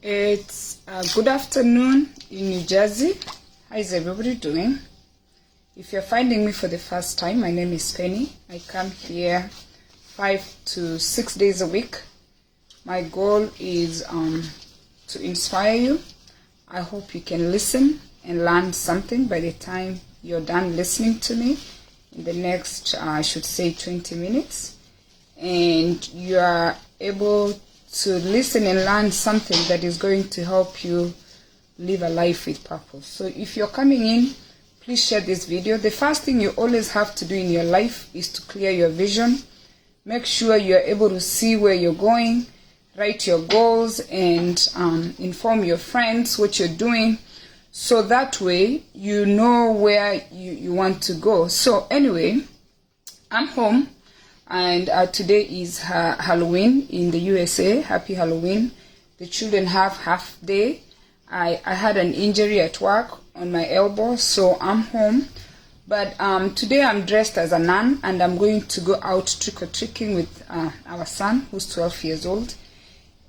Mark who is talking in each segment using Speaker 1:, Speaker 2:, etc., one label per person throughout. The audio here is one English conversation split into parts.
Speaker 1: It's good afternoon in New Jersey. How is everybody doing? If you're finding me for the first time, my name is Penny. I come here 5 to 6 days a week. My goal is to inspire you. I hope you can listen and learn something by the time you're done listening to me in the next, I should say, 20 minutes. And you are able to listen and learn something that is going to help you live a life with purpose. So if you're coming in, please share this video. The first thing you always have to do in your life is to clear your vision. Make sure you're able to see where you're going, write your goals, and inform your friends what you're doing, so that way you know where you want to go. So anyway, I'm home. And today is Halloween in the USA. Happy Halloween. The children have half day. I had an injury at work on my elbow, so I'm home. But today I'm dressed as a nun, and I'm going to go out trick-or-treating with our son, who's 12 years old.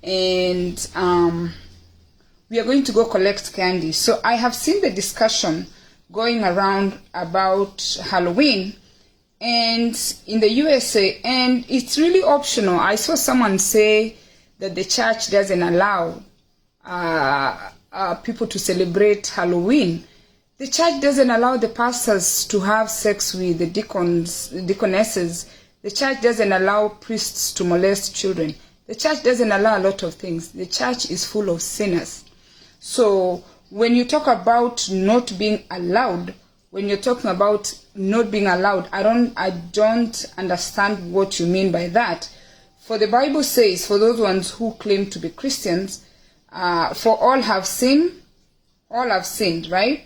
Speaker 1: And we are going to go collect candy. So I have seen the discussion going around about Halloween and in the USA, and it's really optional. I saw someone say that the church doesn't allow people to celebrate Halloween. The church doesn't allow the pastors to have sex with the deaconesses. The church doesn't allow priests to molest children. The church doesn't allow a lot of things. The church is full of sinners. So when you talk about not being allowed, when you're talking about not being allowed, I don't understand what you mean by that. For the Bible says, for those ones who claim to be Christians, for all have sinned, right?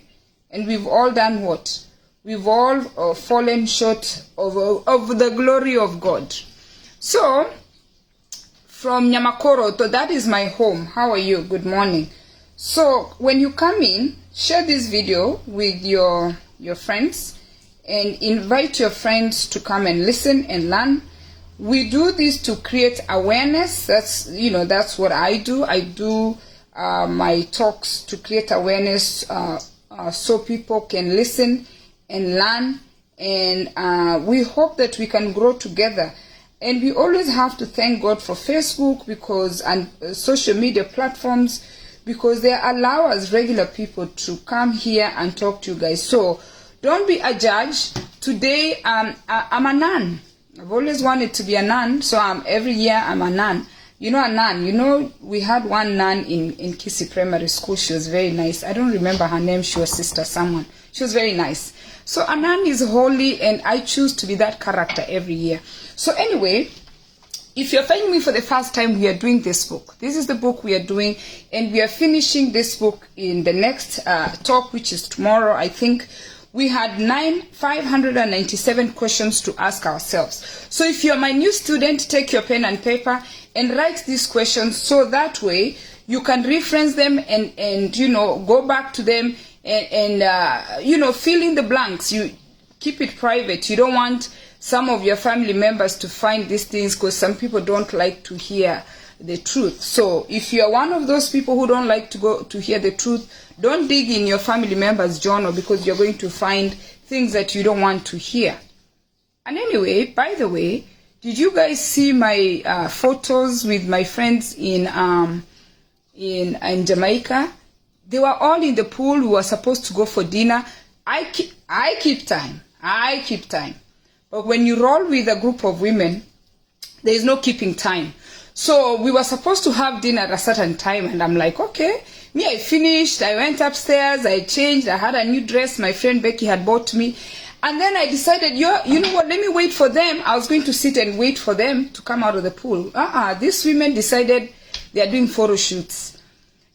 Speaker 1: And we've all done what? We've all fallen short of the glory of God. So, from Nyamakoro, so that is my home. How are you? Good morning. So, when you come in, share this video with your friends and invite your friends to come and listen and learn. We do this to create awareness. That's what I do. I do my talks to create awareness so people can listen and learn, and we hope that we can grow together. And we always have to thank God for Facebook and social media platforms, because they allow us regular people to come here and talk to you guys. So don't be a judge. Today, I'm a nun. I've always wanted to be a nun, so every year I'm a nun. You know a nun. We had one nun in Kisi Primary School. She was very nice. I don't remember her name. She was Sister someone. She was very nice. So a nun is holy, and I choose to be that character every year. So anyway, if you're finding me for the first time, we are doing this book. This is the book we are doing, and we are finishing this book in the next talk, which is tomorrow. I think we had 597 questions to ask ourselves. So if you're my new student, take your pen and paper and write these questions, so that way you can reference them and go back to them and fill in the blanks. You keep it private. You don't want some of your family members to find these things, because some people don't like to hear the truth. So if you're one of those people who don't like to hear the truth, don't dig in your family members' journal, because you're going to find things that you don't want to hear. And anyway, by the way, did you guys see my photos with my friends in Jamaica? They were all in the pool. We were supposed to go for dinner. I keep time. But when you roll with a group of women, there is no keeping time. So we were supposed to have dinner at a certain time, and I'm like, okay. I finished. I went upstairs. I changed. I had a new dress my friend Becky had bought me. And then I decided, you know what, let me wait for them. I was going to sit and wait for them to come out of the pool. These women decided they are doing photo shoots.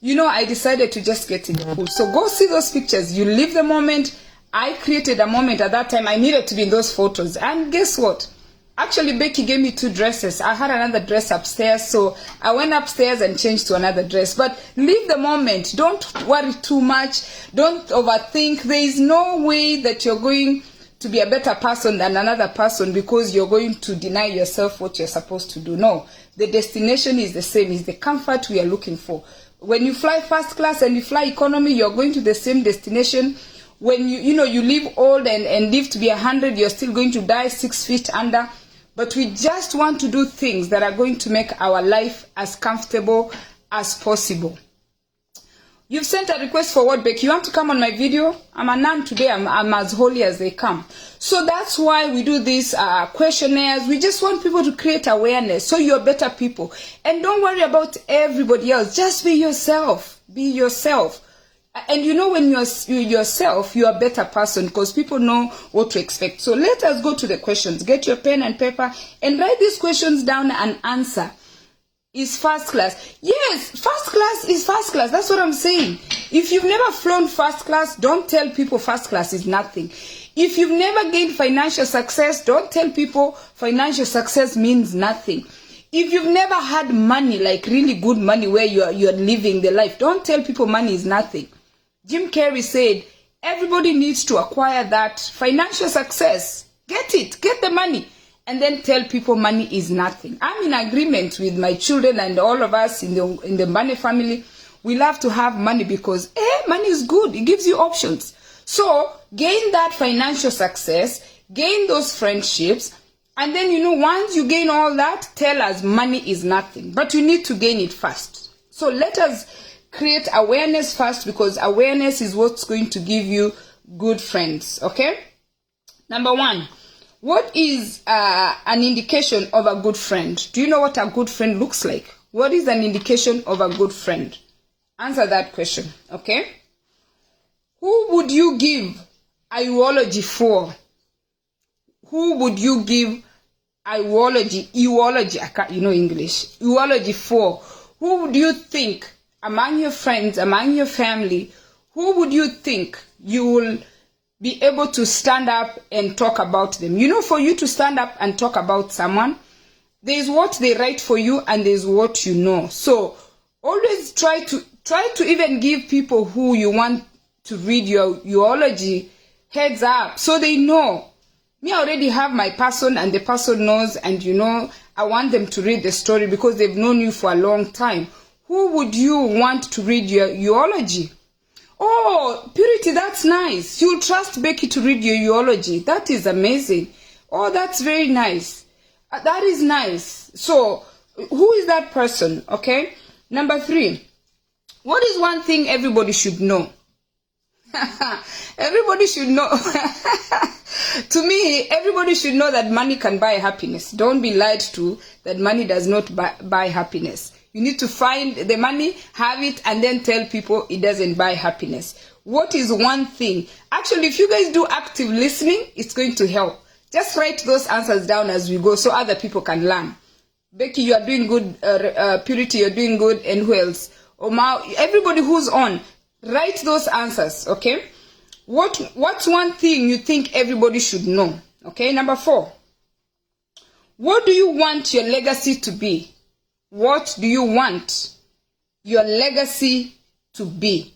Speaker 1: I decided to just get in the pool. So go see those pictures. You live the moment. I created a moment at that time. I needed to be in those photos. And guess what? Actually, Becky gave me 2 dresses. I had another dress upstairs, so I went upstairs and changed to another dress. But live the moment. Don't worry too much. Don't overthink. There is no way that you're going to be a better person than another person because you're going to deny yourself what you're supposed to do. No, the destination is the same. It's the comfort we are looking for. When you fly first class and you fly economy, you're going to the same destination. When you live old and live to be 100, you're still going to die 6 feet under. But we just want to do things that are going to make our life as comfortable as possible. You've sent a request for what, Becky? You want to come on my video? I'm a nun today. I'm as holy as they come. So that's why we do these questionnaires. We just want people to create awareness so you're better people. And don't worry about everybody else. Just be yourself. Be yourself. And when you're yourself, you're a better person because people know what to expect. So let us go to the questions. Get your pen and paper and write these questions down and answer. Is first class? Yes, first class is first class. That's what I'm saying. If you've never flown first class, don't tell people first class is nothing. If you've never gained financial success, don't tell people financial success means nothing. If you've never had money, like really good money where you're living the life, don't tell people money is nothing. Jim Carrey said, everybody needs to acquire that financial success. Get it, get the money. And then tell people money is nothing. I'm in agreement with my children and all of us in the money family. We love to have money because money is good. It gives you options. So gain that financial success, gain those friendships, and then once you gain all that, tell us money is nothing. But you need to gain it first. So let us create awareness first because awareness is what's going to give you good friends. Okay? Number 1. What is an indication of a good friend? Do you know what a good friend looks like? What is an indication of a good friend? Answer that question, okay? Who would you give a eulogy for? Who would you give a eulogy, I can't, English, eulogy for? Who would you think among your friends, among your family, who would you think you will be able to stand up and talk about them? For you to stand up and talk about someone, there's what they write for you and there's what you know. So always try to even give people who you want to read your eulogy heads up so they know. Me, I already have my person and the person knows, and I want them to read the story because they've known you for a long time. Who would you want to read your eulogy? Oh, Purity, that's nice. You'll trust Becky to read your eulogy. That is amazing. Oh, that's very nice. That is nice. So, who is that person? Okay. Number 3. What is one thing everybody should know? Everybody should know. To me, everybody should know that money can buy happiness. Don't be lied to that money does not buy happiness. You need to find the money, have it, and then tell people it doesn't buy happiness. What is one thing? Actually, if you guys do active listening, it's going to help. Just write those answers down as we go so other people can learn. Becky, you are doing good. Purity, you're doing good. And who else? Omar, everybody who's on, write those answers, okay? What's one thing you think everybody should know? Okay, number 4. What do you want your legacy to be? What do you want your legacy to be?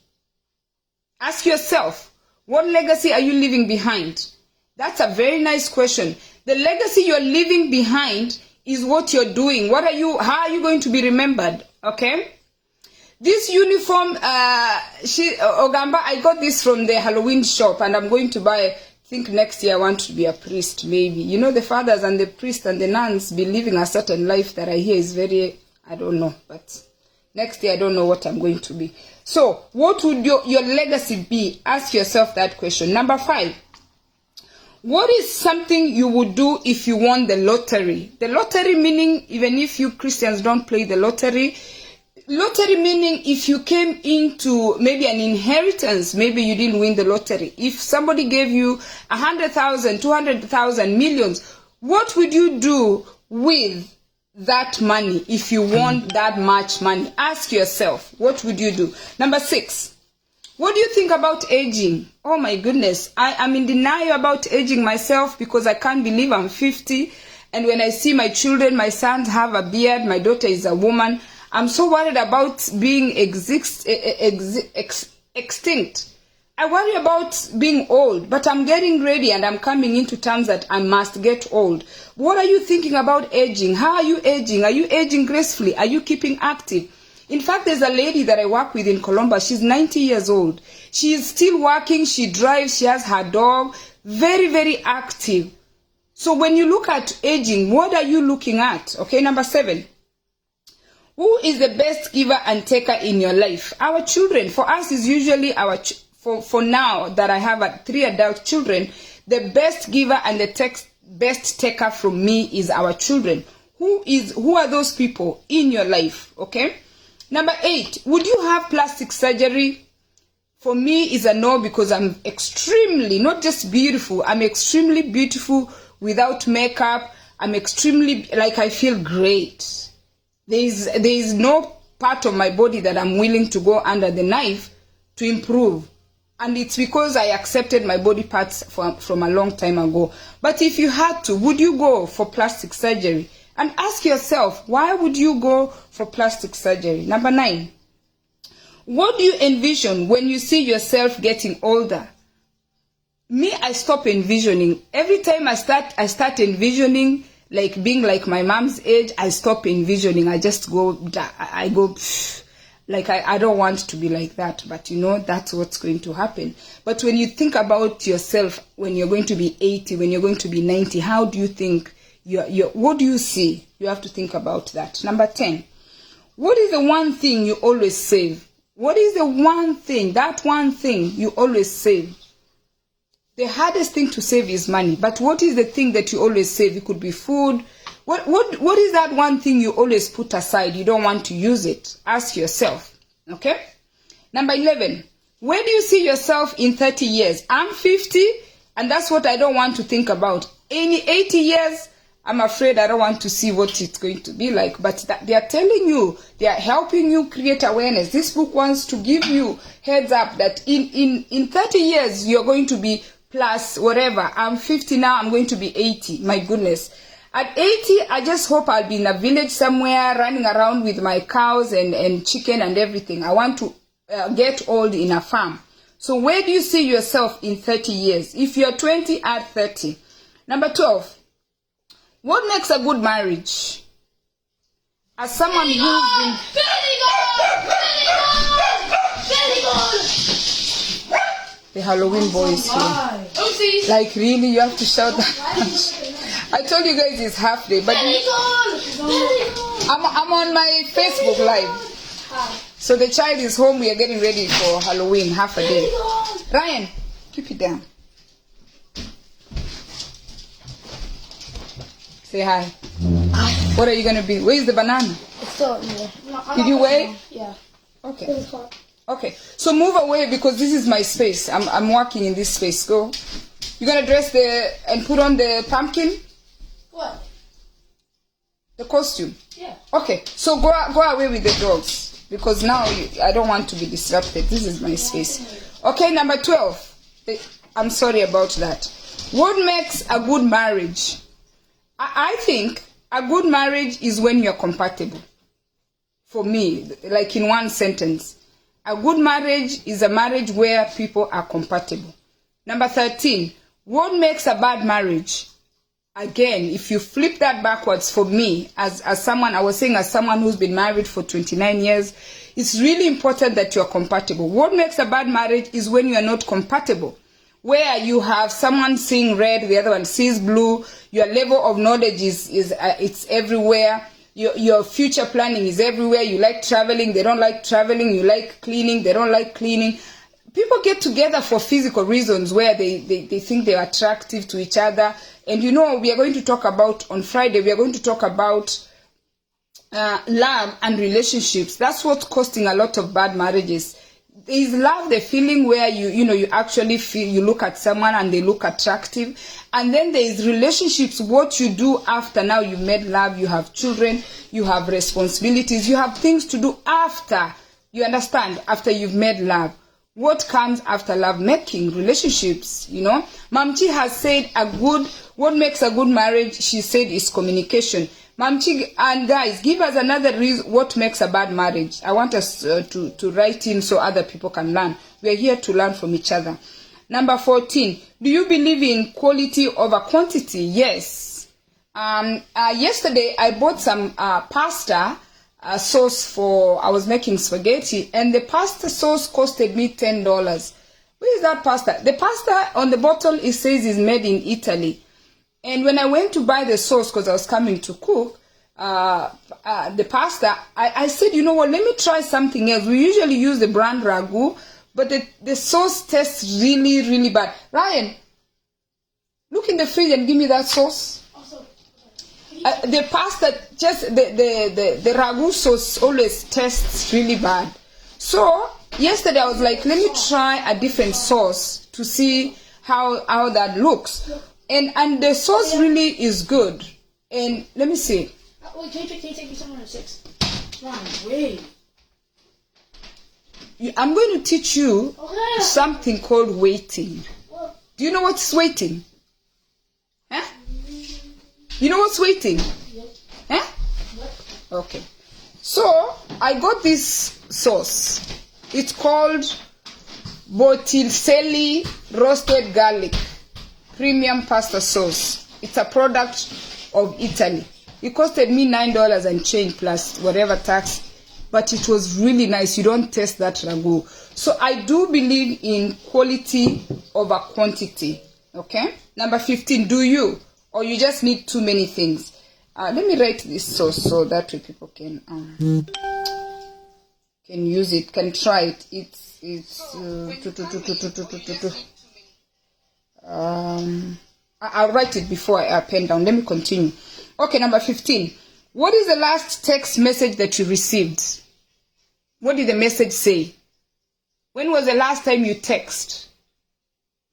Speaker 1: Ask yourself, what legacy are you leaving behind? That's a very nice question. The legacy you're leaving behind is what you're doing. How are you going to be remembered? Okay? This uniform, Ogamba, I got this from the Halloween shop and I'm going to buy, I think next year I want to be a priest, maybe. The fathers and the priests and the nuns be living a certain life that I hear is very, I don't know, but next year I don't know what I'm going to be. So, what would your legacy be? Ask yourself that question. Number 5. What is something you would do if you won the lottery? The lottery meaning, even if you Christians don't play the lottery meaning if you came into maybe an inheritance, maybe you didn't win the lottery. If somebody gave you 100,000, 200,000, millions, what would you do with that money if you won that much money? Ask yourself, what would you do? Number 6, what do you think about aging? Oh my goodness, I'm in denial about aging myself because I can't believe I'm 50. And when I see my children, my sons have a beard, my daughter is a woman, I'm so worried about being extinct. I worry about being old, but I'm getting ready and I'm coming into terms that I must get old. What are you thinking about aging? How are you aging? Are you aging gracefully? Are you keeping active? In fact, there's a lady that I work with in Colombo. She's 90 years old. She is still working. She drives. She has her dog. Very, very active. So when you look at aging, what are you looking at? Okay, number 7. Who is the best giver and taker in your life? Our children. For us, is usually our for now that I have 3 adult children, the best giver and the best taker from me is our children. Who are those people in your life? Okay. Number 8, would you have plastic surgery? For me is a no, because I'm extremely, not just beautiful, I'm extremely beautiful without makeup. I'm extremely, like, I feel great. There is no part of my body that I'm willing to go under the knife to improve. And it's because I accepted my body parts from a long time ago. But if you had to, would you go for plastic surgery? And ask yourself, why would you go for plastic surgery? Number 9, what do you envision when you see yourself getting older? Me, I stop envisioning. Every time I start envisioning like being like my mom's age, I stop envisioning. I just go, like I don't want to be like that. But you know, that's what's going to happen. But when you think about yourself, when you're going to be 80, when you're going to be 90, how do you think? What do you see? You have to think about that. Number 10. What is the one thing you always save? What is the one thing, that one thing you always save? The hardest thing to save is money. But what is the thing that you always save? It could be food. What is that one thing you always put aside? You don't want to use it. Ask yourself. Okay? Number 11. Where do you see yourself in 30 years? I'm 50, and that's what I don't want to think about. Any 80 years, I'm afraid I don't want to see what it's going to be like. But they are telling you, they are helping you create awareness. This book wants to give you heads up that in 30 years, you're going to be plus whatever. I'm 50 now, I'm going to be 80. My goodness. At 80, I just hope I'll be in a village somewhere, running around with my cows and chicken and everything. I want to get old in a farm. So where do you see yourself in 30 years? If you're 20, add 30. Number 12. What makes a good marriage? As someone who's been... The Halloween boys here. Like, really, you have to shout that. I told you guys it's half day, but I'm on my Facebook Live. So the child is home. We are getting ready for Halloween, half a day. Ryan, keep it down. Say hi. What are you going to be? Where's the banana?
Speaker 2: It's still in there.
Speaker 1: Did you weigh?
Speaker 2: Yeah.
Speaker 1: Okay. Okay. So move away, because this is my space. I'm working in this space. Go. You're going to dress and put on the pumpkin?
Speaker 2: What?
Speaker 1: The costume?
Speaker 2: Yeah.
Speaker 1: Okay. So go away with the dogs, because now I don't want to be disrupted. This is my space. Okay, number 12. I'm sorry about that. What makes a good marriage? I think a good marriage is when you're compatible. For me, like in one sentence, a good marriage is a marriage where people are compatible. Number 13, what makes a bad marriage? Again, if you flip that backwards, for me, as someone, I was saying, as someone who's been married for 29 years, it's really important that you're compatible. What makes a bad marriage is when you're not compatible, where you have someone seeing red, the other one sees blue, your level of knowledge it's everywhere, your future planning is everywhere, you like traveling, they don't like traveling, you like cleaning, they don't like cleaning. People get together for physical reasons where they think they're attractive to each other. And you know, we are going to talk about, on Friday, we are going to talk about love and relationships. That's what's costing a lot of bad marriages. Is love the feeling where you actually feel, you look at someone and they look attractive, and then there is relationships, what you do after. Now you made love, you have children, you have responsibilities, you have things to do after, you understand, after you've made love. What comes after love making? Relationships, you know. Mamchi has said what makes a good marriage, she said, is communication. Mamchi, and guys, give us another reason what makes a bad marriage. I want us to write in so other people can learn. We are here to learn from each other. Number 14, do you believe in quality over quantity? Yes. Yesterday, I bought some pasta sauce for, I was making spaghetti, and the pasta sauce costed me $10. Where is that pasta? The pasta on the bottle, it says is made in Italy. And when I went to buy the sauce, because I was coming to cook the pasta, I said, you know what, let me try something else. We usually use the brand Ragu, but the sauce tastes really, really bad. Ryan, look in the fridge and give me that sauce. The pasta, just the Ragu sauce always tastes really bad. So yesterday I was like, let me try a different sauce to see how that looks. And the sauce really is good. And let me see.
Speaker 2: Wait, can you take me somewhere in 6? Run, wait.
Speaker 1: I'm going to teach you something called waiting. Do you know what's waiting? Huh? You know what's waiting? Huh? Okay. So I got this sauce. It's called Botticelli roasted garlic premium pasta sauce. It's a product of Italy. It costed me $9 and change plus whatever tax, but it was really nice. You don't taste that ragu. So I do believe in quality over quantity. Okay? Number 15, do you? Or you just need too many things? Let me write this sauce so that way people can use it, can try it. I'll write it before I pen down. Let me continue. Okay, number 15. What is the last text message that you received? What did the message say? When was the last time you text?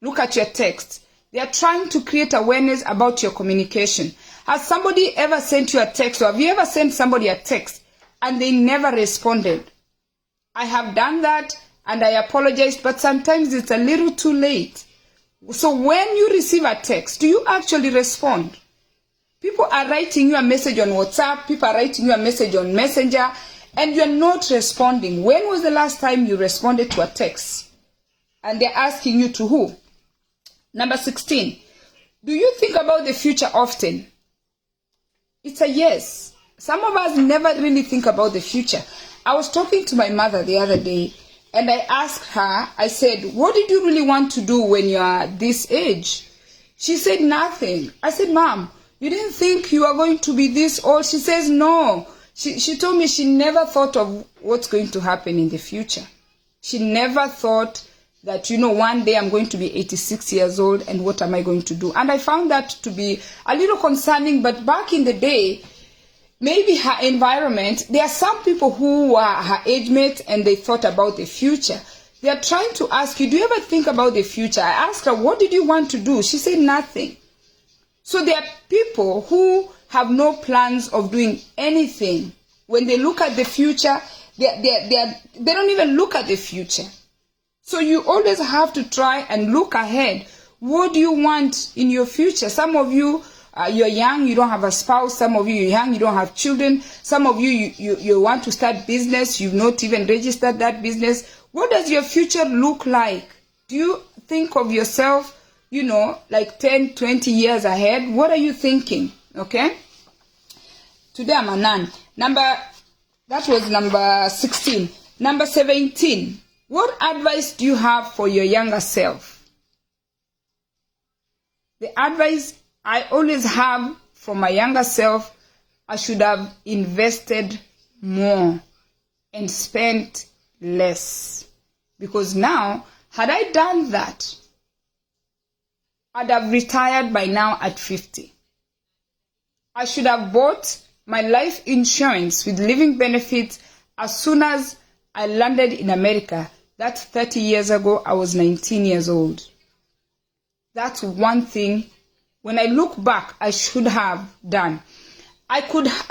Speaker 1: Look at your text. They are trying to create awareness about your communication. Has somebody ever sent you a text, or have you ever sent somebody a text and they never responded? I have done that and I apologize, but sometimes it's a little too late. So when you receive a text, do you actually respond? People are writing you a message on WhatsApp, people are writing you a message on Messenger, and you're not responding. When was the last time you responded to a text? And they're asking you to who? Number 16. Do you think about the future often? It's a yes. Some of us never really think about the future. I was talking to my mother the other day, and I asked her, I said, what did you really want to do when you are this age? She said, nothing. I said, Mom, you didn't think you are going to be this old? She says, no. She told me she never thought of what's going to happen in the future. She never thought that, one day I'm going to be 86 years old and what am I going to do? And I found that to be a little concerning, but back in the day, maybe her environment, there are some people who are her age mates and they thought about the future. They are trying to ask you, do you ever think about the future? I asked her, what did you want to do? She said, nothing. So there are people who have no plans of doing anything. When they look at the future, they don't even look at the future. So you always have to try and look ahead. What do you want in your future? Some of you, you're young, you don't have a spouse. Some of you, you're young, you don't have children. Some of you want to start business. You've not even registered that business. What does your future look like? Do you think of yourself, like 10, 20 years ahead? What are you thinking? Okay? Today I'm a nun. That was number 16. Number 17. What advice do you have for your younger self? The advice I always have for my younger self, I should have invested more and spent less. Because now, had I done that, I'd have retired by now at 50. I should have bought my life insurance with living benefits as soon as I landed in America. That's 30 years ago. I was 19 years old. That's one thing. When I look back, I should have done. I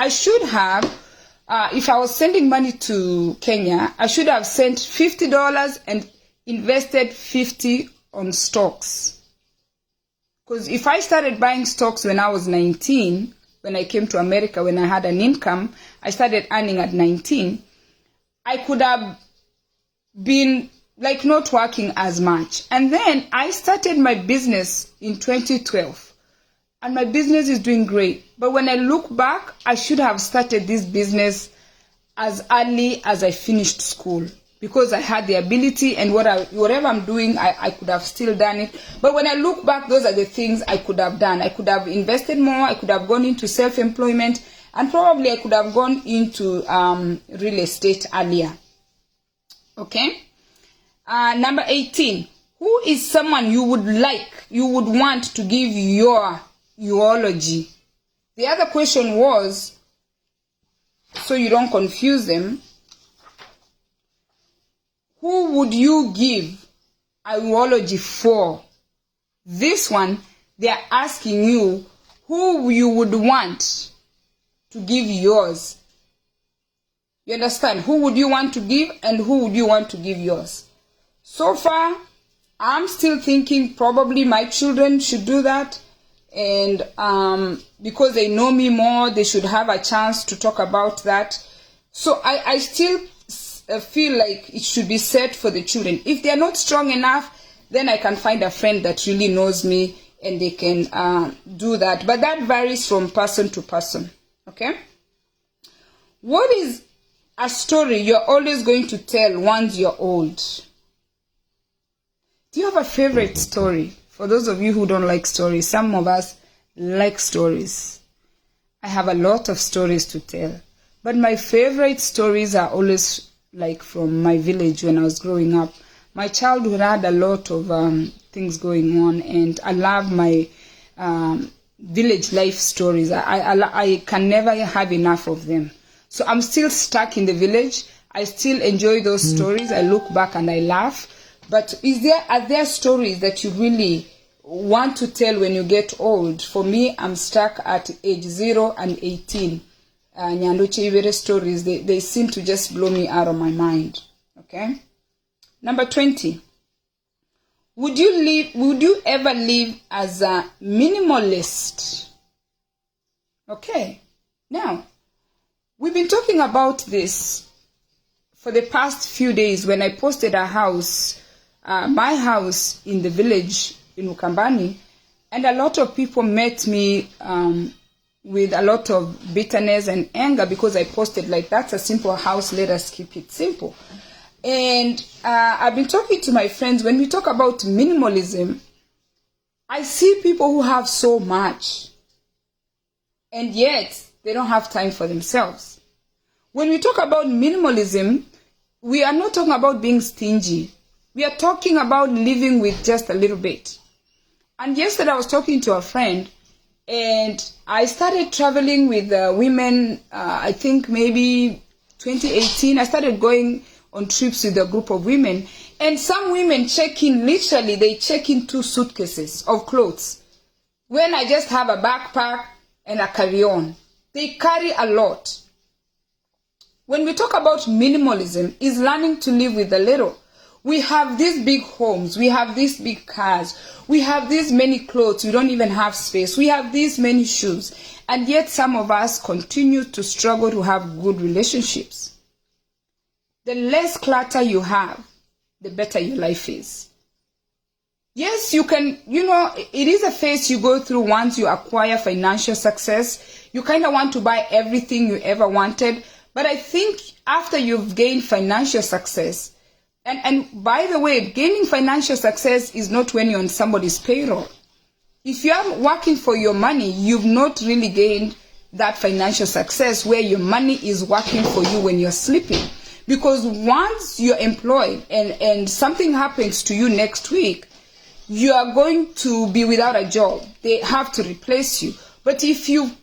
Speaker 1: should have, if I was sending money to Kenya, I should have sent $50 and invested $50 on stocks. Because if I started buying stocks when I was 19, when I came to America, when I had an income, I started earning at 19, I could have been like not working as much. And then I started my business in 2012. And my business is doing great. But when I look back, I should have started this business as early as I finished school, because I had the ability, and whatever I'm doing, I could have still done it. But when I look back, those are the things I could have done. I could have invested more, I could have gone into self-employment, and probably I could have gone into real estate earlier. Okay? Number 18. Who is someone you would want to give your eulogy? The other question was, so you don't confuse them, who would you give a eulogy for? This one, they are asking you who you would want to give yours. You understand? Who would you want to give, and who would you want to give yours? So far, I'm still thinking probably my children should do that. And because they know me more, they should have a chance to talk about that. So I still feel like it should be set for the children. If they're not strong enough, then I can find a friend that really knows me and they can do that. But that varies from person to person. Okay? What is a story you're always going to tell once you're old? Do you have a favorite story? For those of you who don't like stories, some of us like stories. I have a lot of stories to tell. But my favorite stories are always like from my village when I was growing up. My childhood had a lot of things going on, and I love my village life stories. I can never have enough of them. So I'm still stuck in the village. I still enjoy those stories. I look back and I laugh. But are there stories that you really want to tell when you get old? For me, I'm stuck at age 0 and 18. Nyanduche Ibere stories, they seem to just blow me out of my mind. Okay? Number 20. Would you ever live as a minimalist? Okay. Now, we've been talking about this for the past few days when I posted a house, my house in the village in Ukambani, and a lot of people met me with a lot of bitterness and anger because I posted like, that's a simple house, let us keep it simple. And I've been talking to my friends. When we talk about minimalism, I see people who have so much, and yet they don't have time for themselves. When we talk about minimalism, we are not talking about being stingy. We are talking about living with just a little bit. And yesterday I was talking to a friend, and I started traveling with women, I think maybe 2018. I started going on trips with a group of women, and some women they check in 2 suitcases of clothes. When I just have a backpack and a carry-on, they carry a lot. When we talk about minimalism, is learning to live with a little. We have these big homes, we have these big cars, we have these many clothes, we don't even have space, we have these many shoes, and yet some of us continue to struggle to have good relationships. The less clutter you have, the better your life is. Yes, you can, it is a phase you go through once you acquire financial success. You kind of want to buy everything you ever wanted. But I think after you've gained financial success, and by the way, gaining financial success is not when you're on somebody's payroll. If you're working for your money, you've not really gained that financial success where your money is working for you when you're sleeping. Because once you're employed and something happens to you next week, you are going to be without a job. They have to replace you. But if you've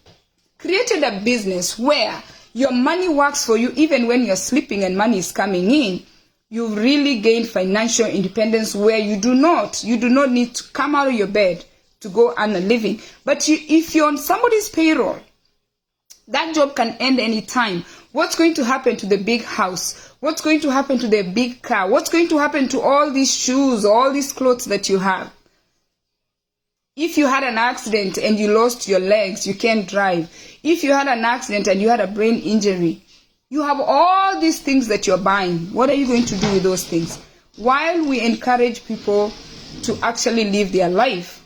Speaker 1: created a business where your money works for you even when you're sleeping and money is coming in, you've really gained financial independence where you do not need to come out of your bed to go earn a living. But if you're on somebody's payroll, that job can end any time. What's going to happen to the big house? What's going to happen to the big car? What's going to happen to all these shoes, all these clothes that you have? If you had an accident and you lost your legs, you can't drive. If you had an accident and you had a brain injury, you have all these things that you're buying. What are you going to do with those things? While we encourage people to actually live their life,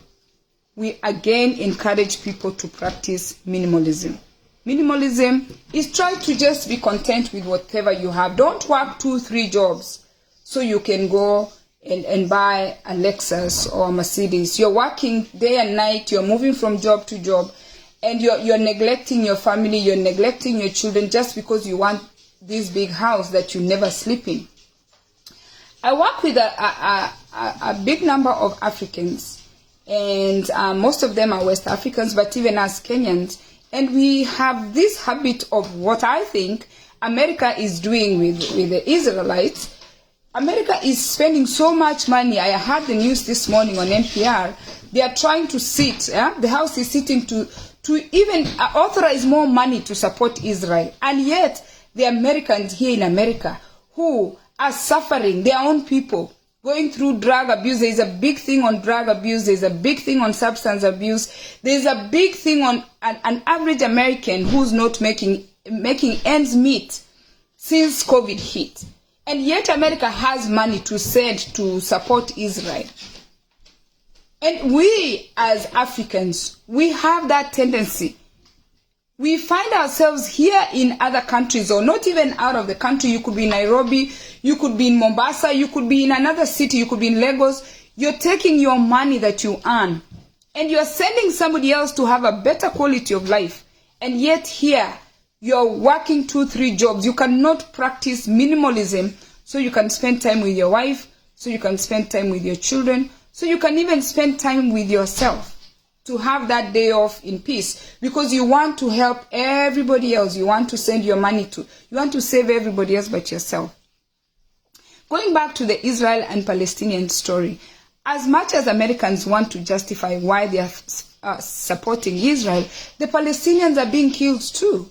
Speaker 1: we again encourage people to practice minimalism. Minimalism is try to just be content with whatever you have. Don't work 2-3 jobs so you can go and buy a Lexus or a Mercedes. You're working day and night, you're moving from job to job, and you're neglecting your family, you're neglecting your children just because you want this big house that you never sleep in. I work with a big number of Africans, and most of them are West Africans, but even as Kenyans, and we have this habit of what I think America is doing with the Israelites. America is spending so much money. I heard the news this morning on NPR. They are trying to the House is sitting to even authorize more money to support Israel. And yet, the Americans here in America who are suffering, their own people, going through drug abuse. There's a big thing on drug abuse. There's a big thing on substance abuse. There's a big thing on an average American who's not making ends meet since COVID hit. And yet America has money to send to support Israel. And we as Africans, we have that tendency. We find ourselves here in other countries, or not even out of the country. You could be in Nairobi, you could be in Mombasa, you could be in another city, you could be in Lagos. You're taking your money that you earn and you're sending somebody else to have a better quality of life. And yet here, you're working 2-3 jobs. You cannot practice minimalism so you can spend time with your wife, so you can spend time with your children, so you can even spend time with yourself to have that day off in peace, because you want to help everybody else. You want to send your money to, you want to save everybody else but yourself. Going back to the Israel and Palestinian story, as much as Americans want to justify why they are supporting Israel, the Palestinians are being killed too.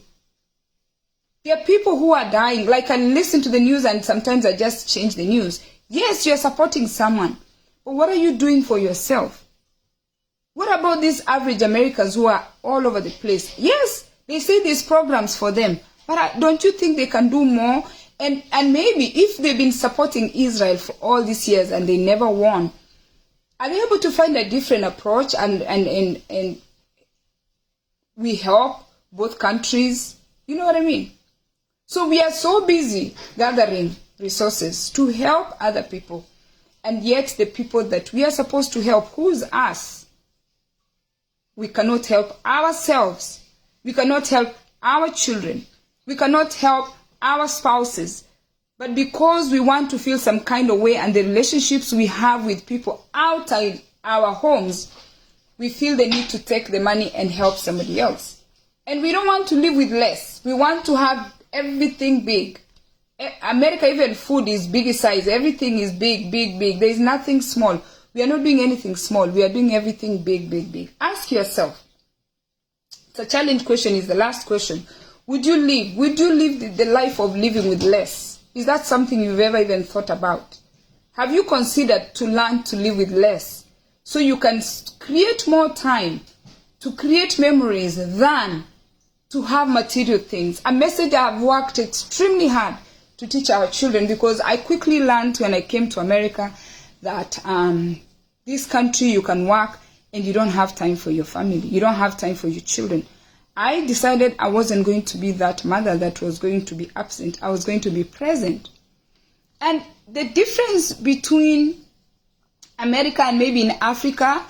Speaker 1: There are people who are dying. Like, I listen to the news and sometimes I just change the news. Yes, you're supporting someone, but what are you doing for yourself? What about these average Americans who are all over the place? Yes, they say there's programs for them, but don't you think they can do more? And maybe if they've been supporting Israel for all these years and they never won, are they able to find a different approach and we help both countries? You know what I mean? So we are so busy gathering resources to help other people, and yet the people that we are supposed to help, who's us? We cannot help ourselves. We cannot help our children. We cannot help our spouses. But because we want to feel some kind of way and the relationships we have with people outside our homes, we feel the need to take the money and help somebody else. And we don't want to live with less. We want to have everything big. America, even food is big size. Everything is big, big, big. There is nothing small. We are not doing anything small. We are doing everything big, big, big. Ask yourself. It's a challenge question. Is the last question. Would you live the life of living with less? Is that something you've ever even thought about? Have you considered to learn to live with less so you can create more time to create memories than to have material things? A message I've worked extremely hard to teach our children, because I quickly learned when I came to America that this country you can work and you don't have time for your family. You don't have time for your children. I decided I wasn't going to be that mother that was going to be absent. I was going to be present. And the difference between America and maybe in Africa,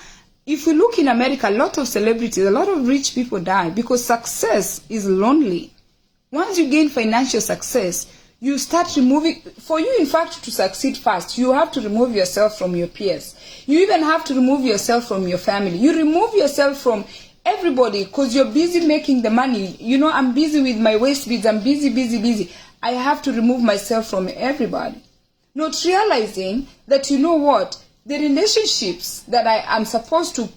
Speaker 1: if we look in America, a lot of celebrities, a lot of rich people die because success is lonely. Once you gain financial success, you start removing, for you in fact to succeed fast, you have to remove yourself from your peers. You even have to remove yourself from your family. You remove yourself from everybody because you're busy making the money. You know, I'm busy with my waist beads. I'm busy. I have to remove myself from everybody. Not realizing that, you know what, the relationships that I am supposed to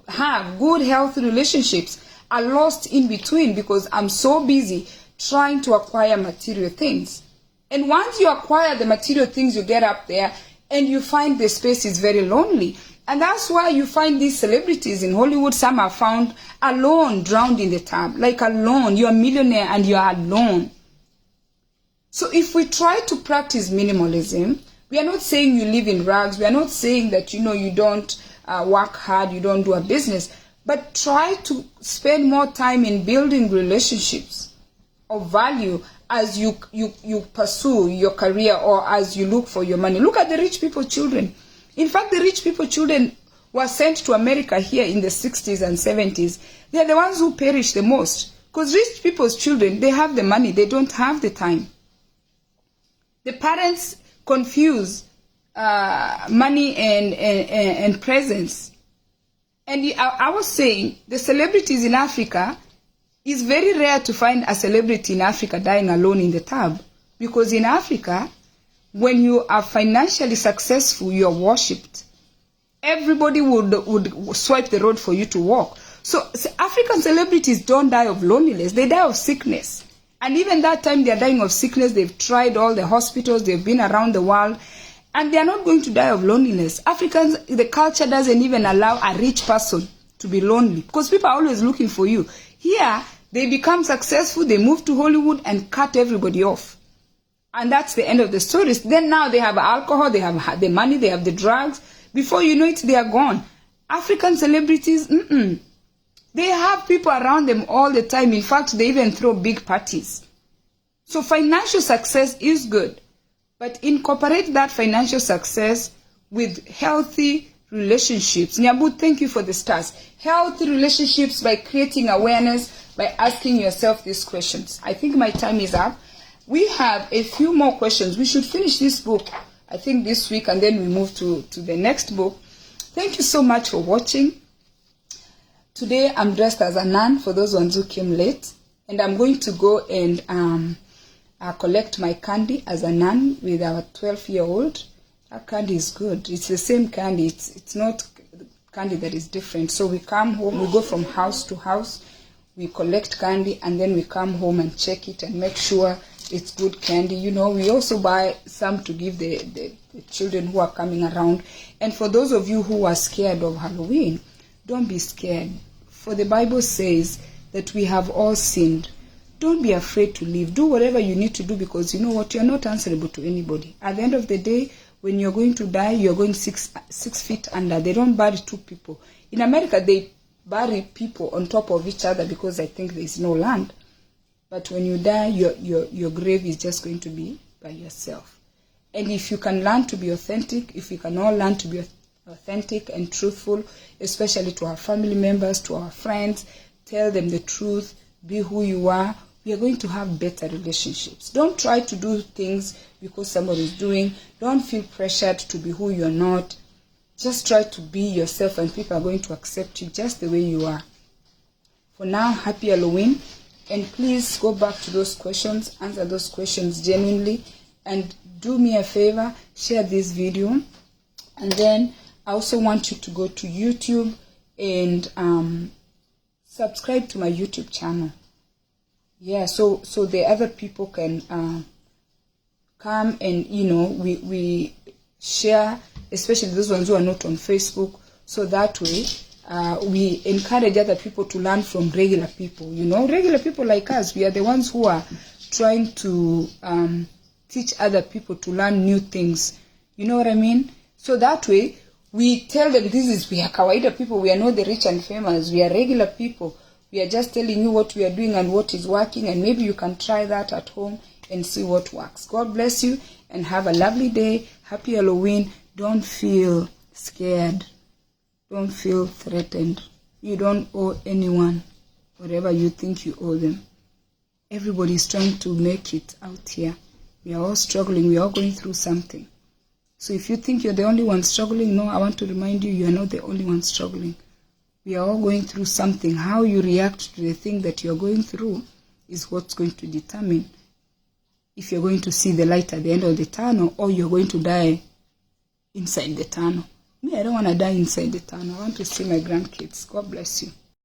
Speaker 1: have, good, healthy relationships, are lost in between because I'm so busy trying to acquire material things. And once you acquire the material things, you get up there and you find the space is very lonely. And that's why you find these celebrities in Hollywood, some are found alone, drowned in the tub, like alone. You're a millionaire and you're alone. So if we try to practice minimalism, we are not saying you live in rags. We are not saying that, you know, you don't work hard, you don't do a business. but try to spend more time in building relationships of value as you pursue your career or as you look for your money. Look at the rich people children. In fact, the rich people children were sent to America here in the 60s and 70s. They're the ones who perish the most. Because rich people's children, they have the money, they don't have the time. The parents confuse money and presence. And I was saying, the celebrities in Africa, it's very rare to find a celebrity in Africa dying alone in the tub. Because in Africa, when you are financially successful, you are worshipped. Everybody would swipe the road for you to walk. So African celebrities don't die of loneliness, they die of sickness. And even that time they are dying of sickness, they've tried all the hospitals, they've been around the world, and they are not going to die of loneliness. Africans, the culture doesn't even allow a rich person to be lonely because people are always looking for you. Here, they become successful, they move to Hollywood and cut everybody off. And that's the end of the story. Then now they have alcohol, they have the money, they have the drugs. Before you know it, they are gone. African celebrities, they have people around them all the time. In fact, they even throw big parties. So financial success is good. But incorporate that financial success with healthy relationships. Nyabu, thank you for the stars. Healthy relationships by creating awareness, by asking yourself these questions. I think my time is up. We have a few more questions. We should finish this book, I think, this week, and then we move to the next book. Thank you so much for watching. Today, I'm dressed as a nun, for those ones who came late. And I'm going to go and collect my candy as a nun with our 12-year-old. That candy is good. It's the same candy. It's not candy that is different. So we come home, we go from house to house, we collect candy, and then we come home and check it and make sure it's good candy. You know, we also buy some to give the children who are coming around. And for those of you who are scared of Halloween, don't be scared. For the Bible says that we have all sinned. Don't be afraid to live. Do whatever you need to do, because you know what? You're not answerable to anybody. At the end of the day, when you're going to die, you're going six feet under. They don't bury two people. In America, they bury people on top of each other because I think there's no land. But when you die, your grave is just going to be by yourself. And if you can learn to be authentic, if we can all learn to be authentic and truthful, especially to our family members, to our friends, tell them the truth, be who you are, we are going to have better relationships. Don't try to do things because somebody is doing. Don't feel pressured to be who you're not. Just try to be yourself, and people are going to accept you just the way you are. For now, happy Halloween. And please go back to those questions, answer those questions genuinely, and do me a favor, share this video. And then I also want you to go to YouTube and subscribe to my YouTube channel. Yeah, so the other people can come and, you know, we share, especially those ones who are not on Facebook, so that way we encourage other people to learn from regular people. You know, regular people like us, we are the ones who are trying to teach other people to learn new things. You know what I mean? So that way, we tell them we are kawaida people, we are not the rich and famous, we are regular people. We are just telling you what we are doing and what is working, and maybe you can try that at home and see what works. God bless you and have a lovely day. Happy Halloween. Don't feel scared. Don't feel threatened. You don't owe anyone whatever you think you owe them. Everybody is trying to make it out here. We are all struggling. We are all going through something. So if you think you're the only one struggling, no, I want to remind you, you are not the only one struggling. We are all going through something. How you react to the thing that you're going through is what's going to determine if you're going to see the light at the end of the tunnel or you're going to die inside the tunnel. Me, I don't want to die inside the tunnel. I want to see my grandkids. God bless you.